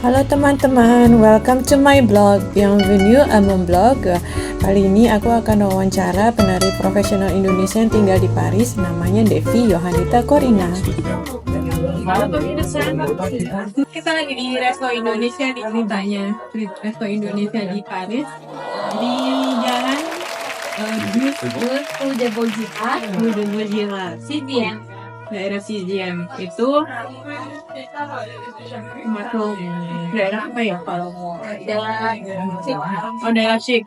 Halo teman-teman, welcome to my blog, Bienvenue à mon blog. Kali ini aku akan wawancara penari profesional Indonesia yang tinggal di Paris, namanya Devi Yohanita Korina. Halo pemirsa, kita lagi di Resto Indonesia di ceritanya, Resto Indonesia di Paris, di jalan Rue de Vaugirard, daerah Sixième. Itu masuk daerah apa ya kalau mau? Daerah Chic.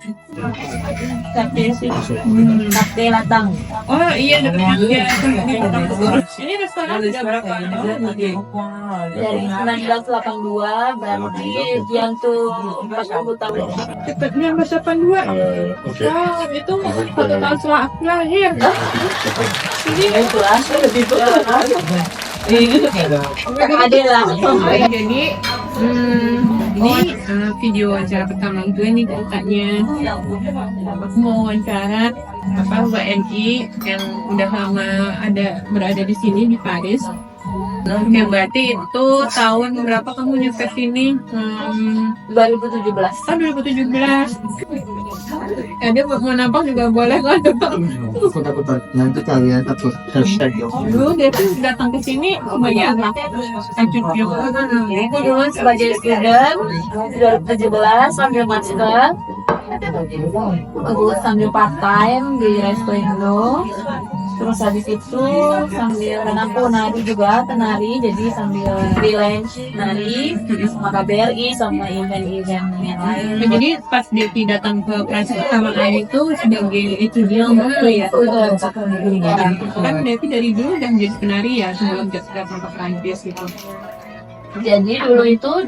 Cafe Latang. Oh iya, dekat ini restoran udah berapa lama? Dari 1982 berarti yang tuh 40 tahun. Cepatnya Mas 82. Oh, itu 1 tahun setelah aku lahir. Ini Itulah lebih tua. Ada lah. jadi ini video wawancara pertama gue nih ceritanya. Aku mau wawancara Mbak Enki yang udah lama berada di sini di Paris. Oke, berarti itu tahun berapa kamu nyampe sini? 2017. Oh, 2017. Dia mau nampang juga boleh kan? Takut nanti kalian takut hashtag Dulu dia tuh datang ke sini sebagai apa? Aku dulu sebagai student 2017 sambil master. Aku sambil part time di Resto Indo. Terus habis itu sambil karena aku penari jadi sambil freelance nari sama KBRI sama event-event yang lain. Jadi pas Devi datang ke Prancis pertama kali itu sebagai etudiant waktu ya? Kan Devi dari dulu udah menjadi penari ya sebelum datang ke Prancis gitu. Jadi dulu itu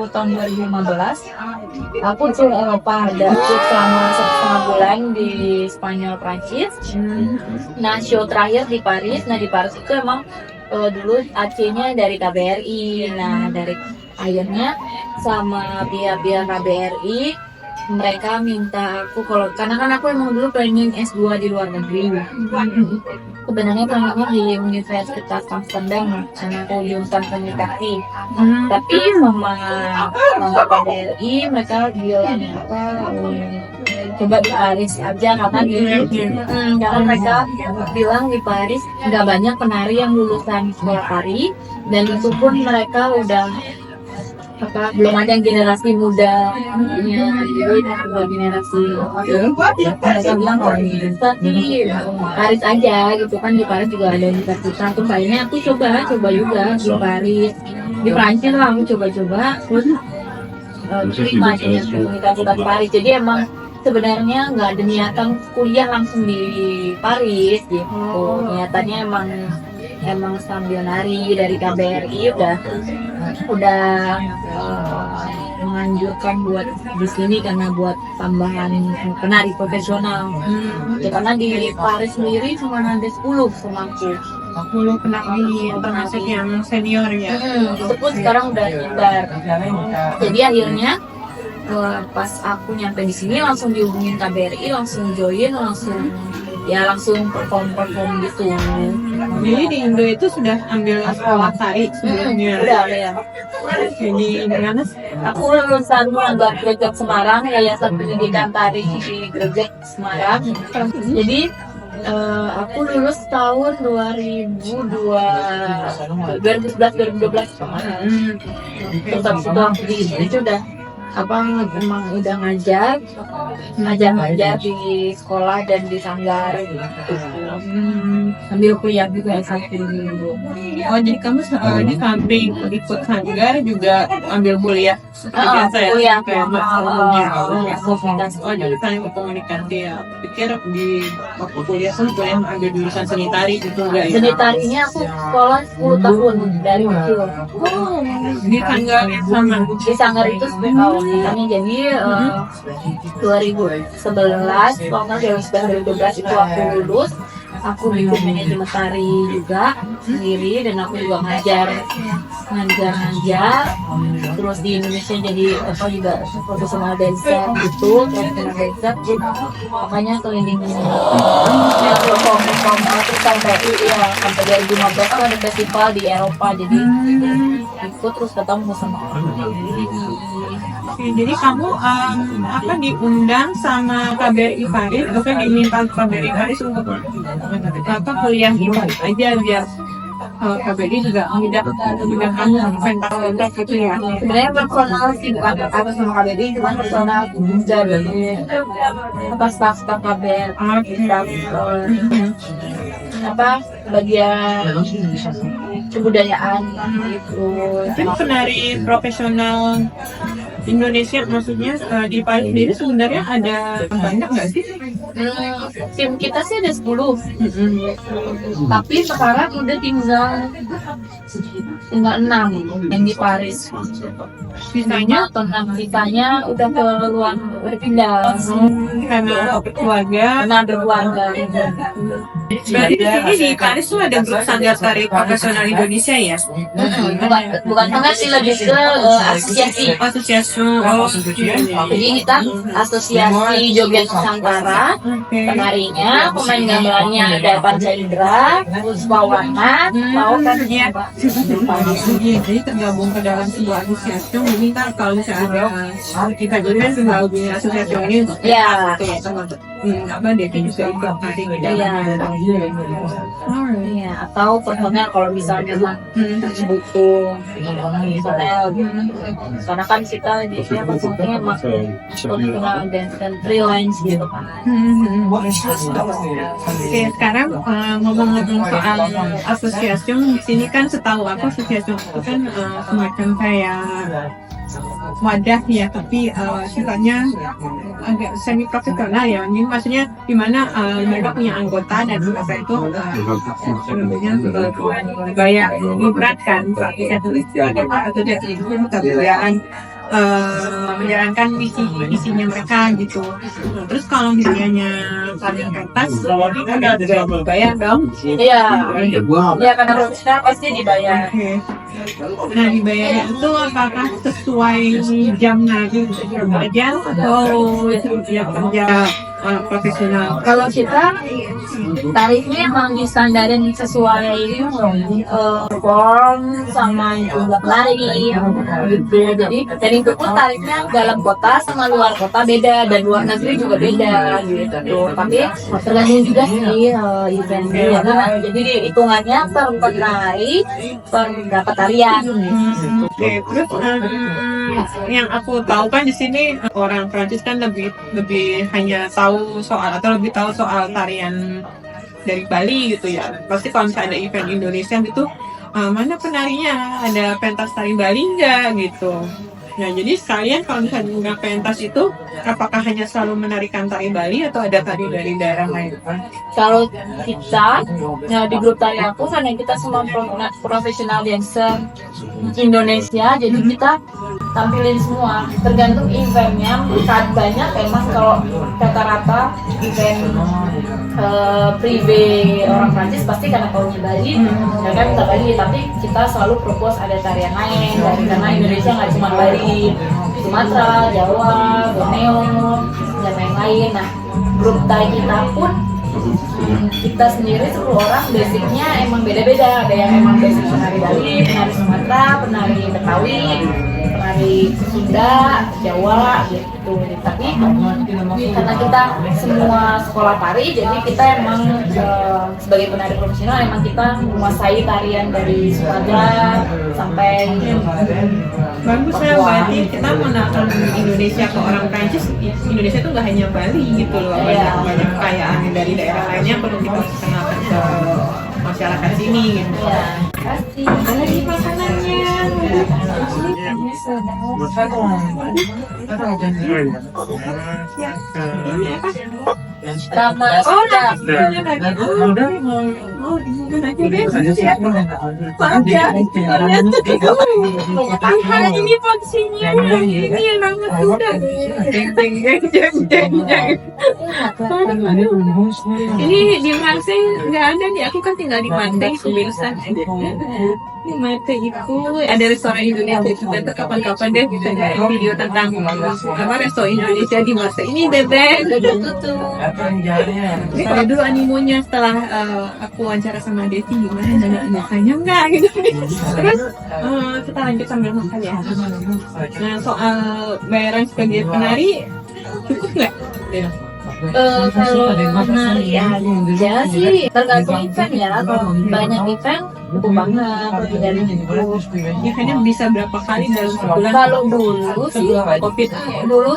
tahun 2015 aku ke Eropa, ada selama 1,5 bulan di Spanyol, Prancis. Nah, show terakhir di Paris. Nah, di Paris itu emang dulu AC-nya dari KBRI. Nah, dari akhirnya sama pihak KBRI mereka minta aku karena kan aku emang dulu planning S2 di luar negeri. Sebenarnya planningnya di Universitas Amsterdam karena aku jurusan komunikasi. Tapi sama KBRI mereka bilang coba di Paris aja karena mereka bilang di Paris nggak banyak penari yang lulusan sekolah tari, dan itu pun mereka udah belum ada yang generasi muda, generasi mereka bilang tapi Paris aja gitu kan, di Paris juga ada universitas. Terus akhirnya aku coba juga di Paris, di Prancis lah aku coba terus terima di Universitas Paris. Jadi emang sebenarnya nggak ada niatan kuliah langsung di Paris gitu, niatannya emang sambil nari. Dari KBRI udah menganjurkan buat di sini karena buat tambahan penari profesional. Ya, karena di Paris sendiri cuma ada 10 sama aku. 10 penari termasuk yang senior ya? Itu pun sekarang udah nyebar. Jadi akhirnya pas aku nyampe di sini langsung dihubungin KBRI, langsung join, langsung perform gitu. Jadi di Indo itu sudah ambil sekolah tari sebelumnya? Udah ya. Jadi gimana? Aku lulusan Mangga Gregek Semarang, Yayasan Pendidikan Tari di Gregek Semarang. Jadi aku lulus tahun 2011-2012 kemarin. Terus habis itu aku di sini udah emang udah ngajar di sekolah dan di sanggar gitu. Sambil kuliah juga S1 dulu. Oh, jadi kamu di samping ikut sanggar juga ambil kuliah seperti biasa ya? Kuliah. Oh, jadi kalian komunikasi ya. Pikir di waktu kuliah kan kuliah ambil jurusan seni tari gitu enggak ya? Seni tarinya aku sekolah 10 tahun dari kecil. Di sanggar sama? Di sanggar itu 10 tahun. Jadi 2011 kalau nggak 2012 itu aku lulus. Aku bikin manajemen tari juga sendiri, dan aku juga ngajar. Terus di Indonesia jadi aku juga profesional dancer gitu, makanya keliling perform terus sampai 2015 ada festival di Eropa. Jadi ikut terus ketemu sama orang. Oke, jadi kamu diundang sama KBRI Paris, bukan diminta KBRI Paris untuk kuliah IPA aja biar KBRI juga mengundang kamu pentas gitu ya. Sebenarnya personal sih, bukan apa sama KBRI, cuma personal dari staff KBRI, bagian kebudayaan gitu. Mungkin penari profesional Indonesia, maksudnya di Paris sendiri sebenarnya ada banyak nggak sih? Tim kita sih ada 10. Tapi sekarang udah tinggal 6 yang di Paris. Sisanya atau 6 sisanya udah ke luar berpindah. karena keluarga. Karena ada keluarga. Berarti di sini di Paris tuh ada grup sanggar tari profesional Indonesia ya? Bukan sanggar sih, lebih ke asosiasi. Asosiasi. Oh, Jadi kita asosiasi Joget Nusantara. Penarinya, pemain gamelannya ada Panca Indra, Puspa Warna, mau kan iya. Jadi tergabung ke dalam sebuah asosiasi. Mungkin kan kalau misalnya ada kita juga tinggal di asosiasi ini untuk ya. Devi juga ikut tari di dalamnya. Iya, atau personel kalau misalnya butuh personel, karena kan kita di sini maksudnya personel dan freelance gitu kan. Oke, sekarang ngomong-ngomong soal asosiasi, di sini kan setahu aku asosiasi itu kan semacam kayak wadah ya, tapi sifatnya agak semi profesional ya. Ini maksudnya di mana mereka punya anggota dan mereka itu gaya ibrat kan, atau jadi kebudayaan menjalankan misinya mereka gitu. Terus kalau misalnya kalian pentas, ada bayar dong? Iya, karena profesional pasti dibayar. Oke. Nah, dibayarnya itu apakah sesuai jam nari aja atau jam kerja profesional? Kalau kita tarifnya emang distandarin sesuai form sama jumlah lari gitu. Jadi dari itu pun tarifnya dalam kota sama luar kota beda, dan luar negeri juga beda gitu. Tapi tergantung juga sih eventnya. Jadi hitungannya per penari per berapa tarian. Oke, terus yang aku tahu kan di sini orang Prancis kan lebih hanya tahu soal atau lebih tahu soal tarian dari Bali gitu ya. Pasti kalau misalnya ada event Indonesia gitu, mana penarinya, ada pentas tari Bali nggak gitu. Nah, jadi sekalian kalau misalnya nggak pentas itu, apakah hanya selalu menarikan tari Bali atau ada tari dari daerah lain? Kalau kita di grup tari aku, karena kita semua profesional dancer Indonesia, jadi kita tampilin semua. Tergantung eventnya, saat banyak emang kalau rata-rata event prive orang Prancis pasti karena kaunya Bali, mereka minta Bali. Tapi kita selalu propose ada tarian lain, karena Indonesia nggak cuma Bali, Sumatera, Jawa, Borneo, dan lain-lain. Nah, grup tari kita pun kita sendiri 10 orang basicnya emang beda-beda. Ada yang emang basic penari Bali, penari Sumatera, penari Betawi, penari Sunda, Jawa gitu. Tapi karena kita semua sekolah tari, jadi kita emang sebagai penari profesional emang kita menguasai tarian dari Sumatera sampai bagus ya, berarti kita mengenalkan Indonesia ke orang Prancis. Indonesia itu nggak hanya Bali gitu loh, banyak kekayaan dari daerah lainnya perlu kita kenalkan ke masyarakat sini gitu. pasti Ada lagi makanannya. Ini apa? Rama Oh, nasinya lagi. Oh, dimulai aja deh. Maaf ya. Karena ini porsinya ini yang banget udah. Jeng jeng jeng jeng jeng. Ini di Marseille nggak ada nih. Aku kan tinggal di Marseille, pemirsa. Di Marseille itu ada restoran Indonesia juga. Tuh kapan-kapan deh bisa lihat video tentang apa restoran Indonesia di Marseille. Ini bebek tutup. Kalau dulu animonya setelah aku wawancara sama Devi gimana, tanya enggak gitu. Terus kita lanjut sambil makan ya. Nah, soal bayaran sebagai penari cukup nggak? Kalau menari aja sih tergantung event ya. Kalau banyak event cukup banget, lebih dari itu. Eventnya bisa berapa kali dalam sebulan? Kalau dulu sih sebelum COVID. dulu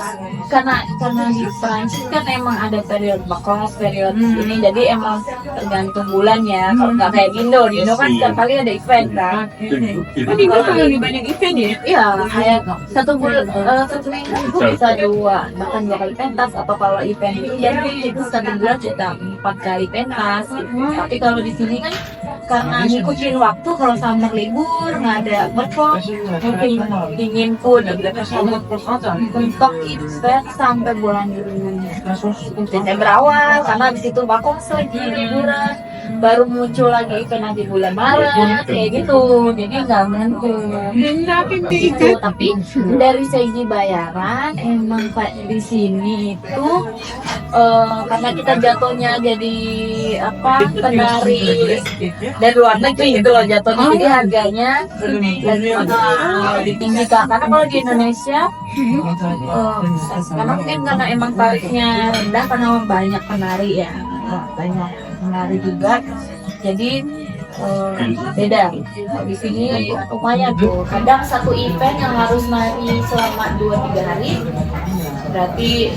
karena di Perancis kan emang ada periode vacances, periode ini, jadi emang tergantung bulan ya. Kalau nggak kayak di Indo kan setiap kali ada event kan. Oh, di Indo lebih banyak event ya? Iya, kayak satu minggu itu bisa bahkan 2 kali pentas, atau kalau event itu jadi itu 1 bulan kita 4 kali pentas. Tapi kalau di sini kan karena ngikutin waktu, kalau summer libur nggak ada perform, mungkin dingin pun untuk event sampai bulan Desember awal, karena di situ vacances lagi liburan, baru muncul lagi event nanti bulan Maret kayak gitu, jadi nggak menentu. Gitu. Tapi dari segi bayaran emang kayak di sini itu karena kita jatuhnya jadi penari dari luar negeri gitu loh jatuhnya, jadi harganya lebih tinggi Kak. Karena kalau di Indonesia karena mungkin karena emang tarifnya rendah karena banyak penari ya, banyak penari juga, jadi beda. Di sini lumayan tuh, kadang satu event yang harus nari selama 2-3 hari, berarti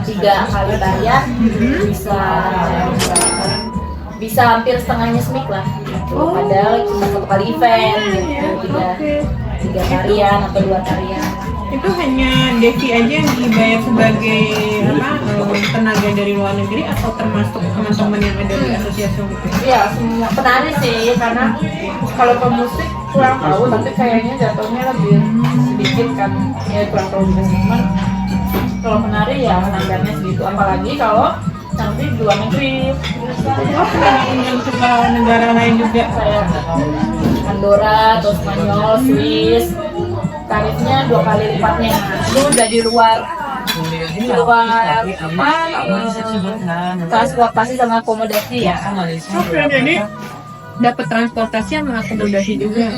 2-3 kali tarian bisa hampir setengahnya semik lah. Padahal cuma 1 kali event gitu, 3 tarian atau 2 tarian. Itu hanya Devi aja yang dibayar sebagai tenaga dari luar negeri, atau termasuk teman-teman yang ada di asosiasi gitu? Iya, semua penari sih, karena kalau pemusik kurang tahu, tapi kayaknya jatuhnya lebih sedikit kan, ya kurang tahu juga. Cuman kalau penari ya tenaganya segitu, apalagi kalau nanti di luar negeri. Yang suka negara lain juga Kayak Andorra atau Spanyol, Swiss, tarifnya 2 kali lipatnya. Itu udah di luar transportasi sama akomodasi ya. jadi dapat transportasi sama akomodasi juga.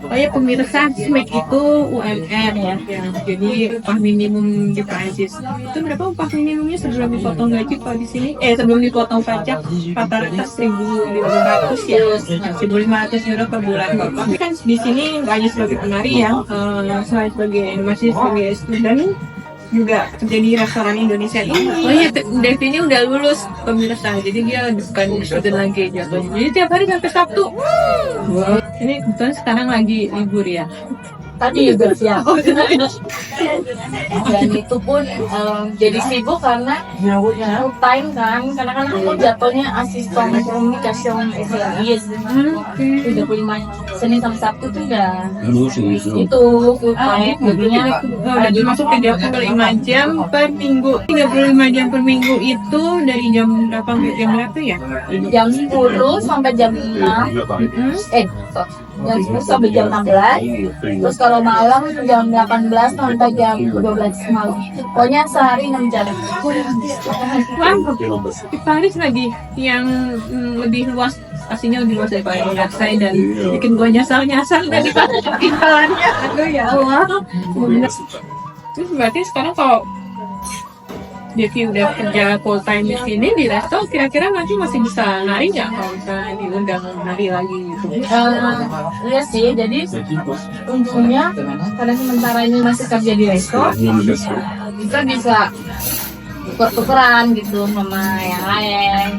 Oh ya pemirsa, SMAC itu UMR ya. Jadi upah minimum di Prancis. Itu berapa upah minimumnya sebelum dipotong gaji kalau di sini? Sebelum dipotong pajak rata-rata 1.500 ya. 1.500 euro per bulan. Tapi kan di sini nggak hanya sebagai penari ya, selain masih sebagai student, juga kerja di restoran Indonesia ini. Oh iya, Devi ini udah lulus pemirsa, jadi dia bukan student lagi jatuhnya. Jadi tiap hari sampai Sabtu. Wow. Ini kebetulan sekarang lagi libur ya. Tadi juga siap. Dan itu pun jadi sibuk karena full time kan, karena kan aku jatuhnya asisten komunikasi SLIS. 35 Senin sampai Sabtu tuh udah itu full time, jadinya Jadi masuk 35 jam per minggu. 35 jam per minggu itu dari jam berapa sampai jam berapa ya? jam 10 sampai jam 6. Jam 10 sampai jam 16. Terus kalau malam jam 18 sampai jam 12 malam. Pokoknya sehari 6 jam. Wah, di Paris lagi yang lebih luas, pastinya lebih luas daripada yang saya, dan bikin gua nyasar daripada ketinggalannya. Aduh ya Allah. Terus berarti sekarang kalau Devi udah kerja full time di sini di resto, kira-kira nanti masih bisa nari nggak kalau misalnya diundang nari lagi gitu? Iya sih, jadi untungnya karena sementara ini masih kerja di resto, kita bisa tuker-tukeran gitu sama yang lain.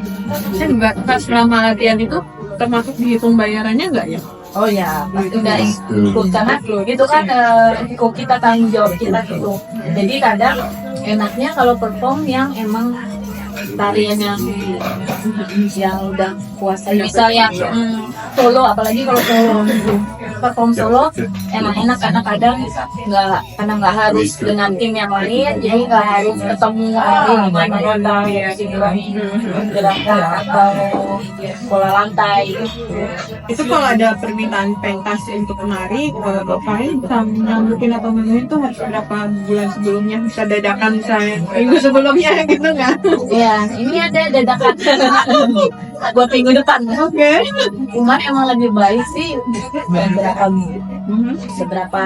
Dan pas selama latihan itu termasuk dihitung bayarannya nggak ya? Oh ya, pasti udah ikut karena itu kan ikut kita tanggung jawab kita gitu. Jadi kadang enaknya kalau perform yang emang tarian yang udah kuasai, misal yang solo, apalagi kalau solo gitu. perform solo emang enak karena kadang nggak harus dengan tim yang lain, jadi nggak harus ketemu gerakan atau bola lantai. Itu kalau ada permintaan pentas untuk menari, kalau Bapak bisa nyambutin atau menuhin itu harus berapa bulan sebelumnya? Bisa dadakan misalnya minggu sebelumnya gitu nggak? Iya, ini ada dadakan buat minggu depan. Oke. Cuman emang lebih baik sih beberapa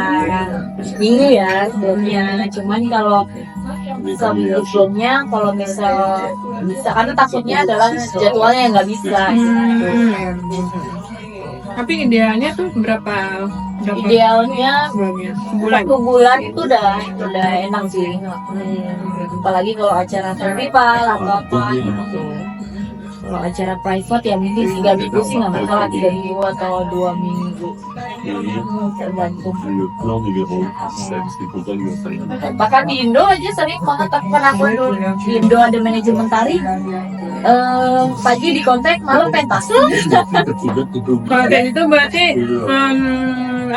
minggu ya sebelumnya. Cuman kalau sebelumnya, kalau bisa karena takutnya adalah jadwalnya yang nggak bisa. Tapi idealnya tuh berapa Idealnya sebelumnya? Sebulan. 1 bulan itu udah enak sih. Apalagi kalau acara festival atau apa gitu. Kalau acara private ya mungkin 3 minggu sih nggak masalah, 3 minggu atau 2 minggu. Tergantung. Bahkan di Indo aja sering banget aku dulu. Di Indo ada manajemen tari. Pagi di kontak malam pentas. Kalau kayak itu berarti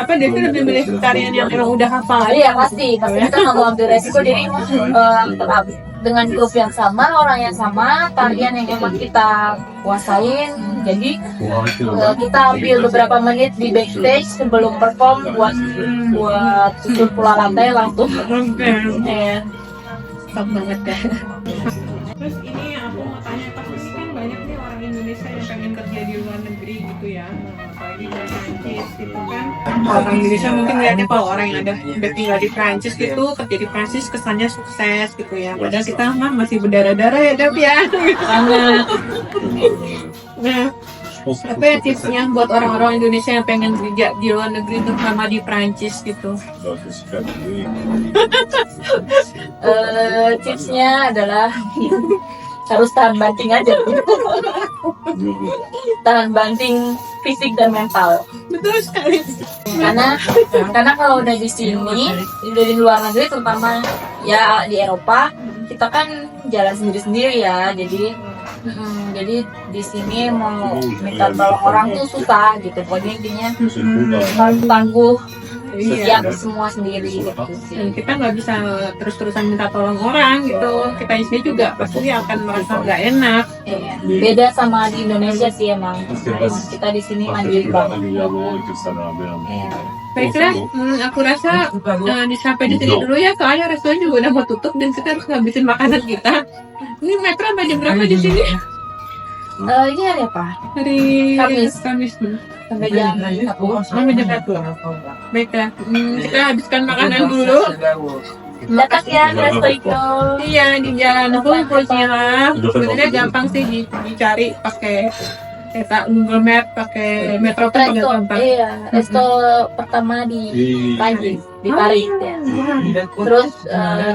Devi lebih milih tarian yang emang udah hafal. Iya pasti kita nggak mau ambil resiko, jadi tetap dengan grup yang sama, orang yang sama, tarian yang emang kita kuasain. Jadi kita ambil beberapa menit di backstage sebelum perform buat tutur pola lantai langsung. Oke. Top banget ya. Terus ini aku mau tanya, pasti kan banyak nih orang Indonesia yang pengen kerja di luar negeri gitu ya, apalagi di Prancis gitu kan. Orang Indonesia mungkin lihatnya kalau orang yang udah tinggal di Prancis gitu, kerja di Prancis kesannya sukses gitu ya. Padahal kita mah masih berdarah-darah ya Dev ya. Banget. Nah, apa ya tipsnya buat orang-orang Indonesia yang pengen kerja di luar negeri, terutama di Prancis gitu? Tipsnya adalah harus tahan banting aja. Tahan banting fisik dan mental. Betul sekali. Karena kalau udah di sini, udah di luar negeri terutama ya di Eropa, kita kan jalan sendiri-sendiri ya. Jadi di sini mau minta tolong orang tuh susah gitu. Pokoknya intinya harus tangguh, siap semua sendiri gitu sih. Dan kita nggak bisa terus-terusan minta tolong orang gitu. Kita di sini juga pasti akan merasa nggak enak. Iya. Beda sama di Indonesia sih emang. Kita di sini mandiri banget. Iya. Baiklah, aku rasa sampai di sini dulu ya, soalnya restoran juga udah mau tutup dan kita harus ngabisin makanan kita. Ini metro sampai jam berapa di sini? Ini hari apa? Hari Kamis. Sampai jam 1. Sampai jam 1. Baiklah, kita habiskan makanan dulu. Datang ya ke resto itu. Iya, di Jalan Pulsira. Sebenarnya gampang sih dicari pakai Google Map, pakai Metro pun juga gampang. Iya, resto pertama di Prancis, di Paris ya. Terus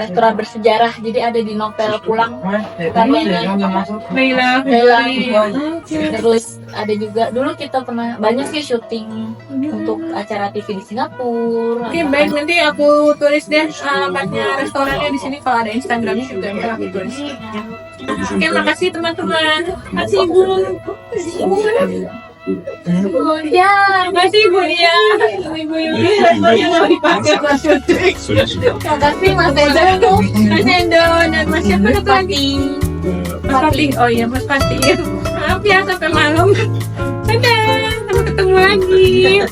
restoran bersejarah, jadi ada di novel Pulang karyanya Leila. Terus ada juga dulu kita pernah banyak sih syuting untuk acara TV di Singapura. Oke, baik, nanti aku tulis deh alamatnya restorannya di sini, kalau ada Instagramnya juga ntar aku tulis. Oke, makasih teman-teman. Makasih Ibu. Ya, Makasih Ibu ya. Ibu Yumi restorannya mau dipakai buat syuting. makasih Mas Endo. Mas Endo dan Mas siapa satu lagi? Mas Fatih. Oh iya, Mas Fatih. Maaf ya sampai malam. Dadah, sampai ketemu lagi.